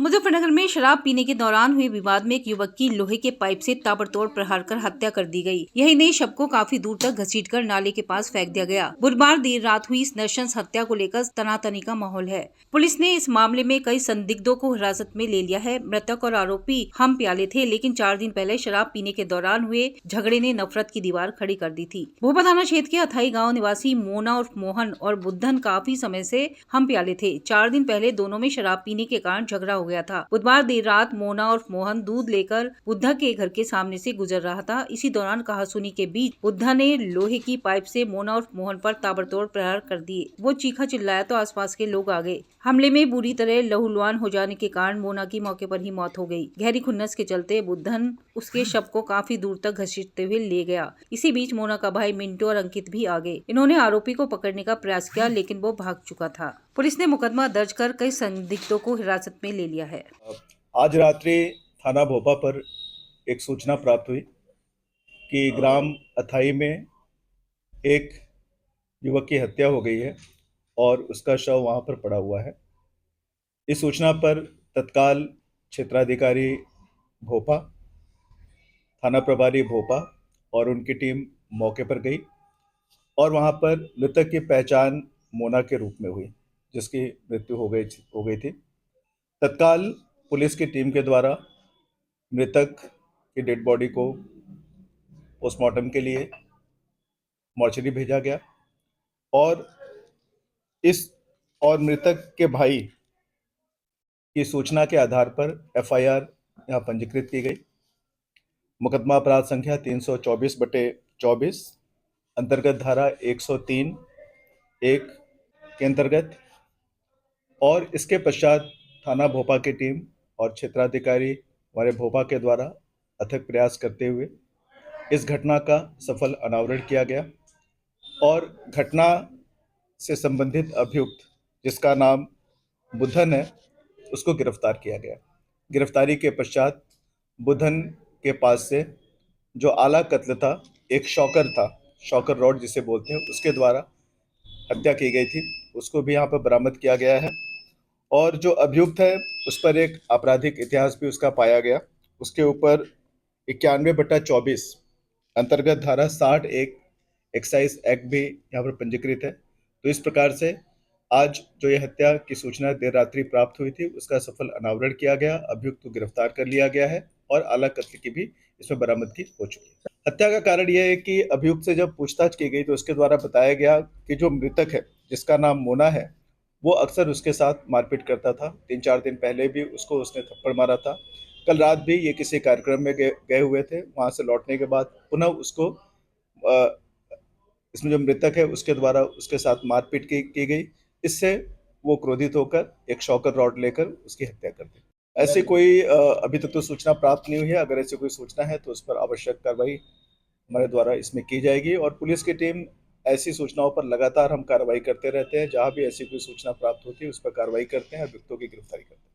मुजफ्फरनगर में शराब पीने के दौरान हुए विवाद में एक युवक की लोहे के पाइप से ताबड़तोड़ प्रहार कर हत्या कर दी गई। यही नहीं, शव को काफी दूर तक घसीटकर नाले के पास फेंक दिया गया। बुधवार देर रात हुई इस नृशंस हत्या को लेकर तनातनी का माहौल है। पुलिस ने इस मामले में कई संदिग्धों को हिरासत में ले लिया है। मृतक और आरोपी हम प्याले थे, लेकिन 4 दिन पहले शराब पीने के दौरान हुए झगड़े ने नफरत की दीवार खड़ी कर दी थी। भोपा थाना क्षेत्र के अथाई गाँव निवासी मोना उर्फ मोहन और बुद्धन काफी समय से हम प्याले थे। 4 दिन पहले दोनों में शराब पीने के कारण झगड़ा हो गया था। बुधवार देर रात मोना और मोहन दूध लेकर बुद्धा के घर के सामने से गुजर रहा था। इसी दौरान कहासुनी के बीच बुद्धा ने लोहे की पाइप से मोना और मोहन पर ताबड़तोड़ प्रहार कर दिए। वो चीखा चिल्लाया तो आसपास के लोग आ गए। हमले में बुरी तरह लहूलुहान हो जाने के कारण मोना की मौके पर ही मौत हो गई। गहरी खुन्नस के चलते बुद्धन उसके शव को काफी दूर तक घसीटते हुए ले गया। इसी बीच मोना का भाई मिंटू और अंकित भी आ गए। इन्होंने आरोपी को पकड़ने का प्रयास किया, लेकिन वो भाग चुका था। पुलिस ने मुकदमा दर्ज कर कई संदिग्धों को हिरासत में ले लिया है। आज रात्रि थाना भोपा पर एक सूचना प्राप्त हुई कि ग्राम अथाई में एक युवक की हत्या हो गई है और उसका शव वहां पर पड़ा हुआ है। इस सूचना पर तत्काल क्षेत्राधिकारी भोपा, थाना प्रभारी भोपा और उनकी टीम मौके पर गई और वहां पर मृतक की पहचान मोना के रूप में हुई, जिसकी मृत्यु हो गई थी। तत्काल पुलिस की टीम के द्वारा मृतक की डेड बॉडी को पोस्टमार्टम के लिए मॉर्चरी भेजा गया और मृतक के भाई की सूचना के आधार पर एफआईआर यहाँ पंजीकृत की गई। मुकदमा अपराध संख्या 324/24 अंतर्गत धारा 103 1 के अंतर्गत और इसके पश्चात थाना भोपा की टीम और क्षेत्राधिकारी हमारे भोपा के द्वारा अथक प्रयास करते हुए इस घटना का सफल अनावरण किया गया और घटना से संबंधित अभियुक्त, जिसका नाम बुद्धन है, उसको गिरफ्तार किया गया। गिरफ्तारी के पश्चात बुद्धन के पास से जो आला कत्ल था, एक शॉकर था, शॉकर रॉड जिसे बोलते हैं, उसके द्वारा हत्या की गई थी, उसको भी यहाँ पर बरामद किया गया है। और जो अभियुक्त है उस पर एक आपराधिक इतिहास भी उसका पाया गया। उसके ऊपर 91/24 अंतर्गत धारा 60(1) एक्साइज एक्ट भी यहाँ पर पंजीकृत है। तो इस प्रकार से आज जो ये हत्या की सूचना देर रात्रि प्राप्त हुई थी, उसका सफल अनावरण किया गया। अभियुक्त को गिरफ्तार कर लिया गया है और आला कत्ल की भी इसमें बरामदगी हो चुकी है। हत्या का कारण यह है कि अभियुक्त से जब पूछताछ की गई तो उसके द्वारा बताया गया कि जो मृतक है, जिसका नाम मोना है, वो अक्सर उसके साथ मारपीट करता था। 3-4 दिन पहले भी उसने थप्पड़ मारा था। कल रात भी ये किसी कार्यक्रम में गए हुए थे। वहां से लौटने के बाद पुनः उसको इसमें जो मृतक है उसके द्वारा उसके साथ मारपीट की गई। इससे वो क्रोधित होकर एक शॉकर रॉड लेकर उसकी हत्या कर दी। ऐसी कोई अभी तक तो सूचना प्राप्त नहीं हुई है। अगर ऐसी कोई सूचना है तो उस पर आवश्यक कार्रवाई हमारे द्वारा इसमें की जाएगी और पुलिस की टीम ऐसी सूचनाओं पर लगातार हम कार्रवाई करते रहते हैं। जहां भी ऐसी कोई सूचना प्राप्त होती है उस पर कार्रवाई करते हैं, अभियुक्तों की गिरफ्तारी करते हैं।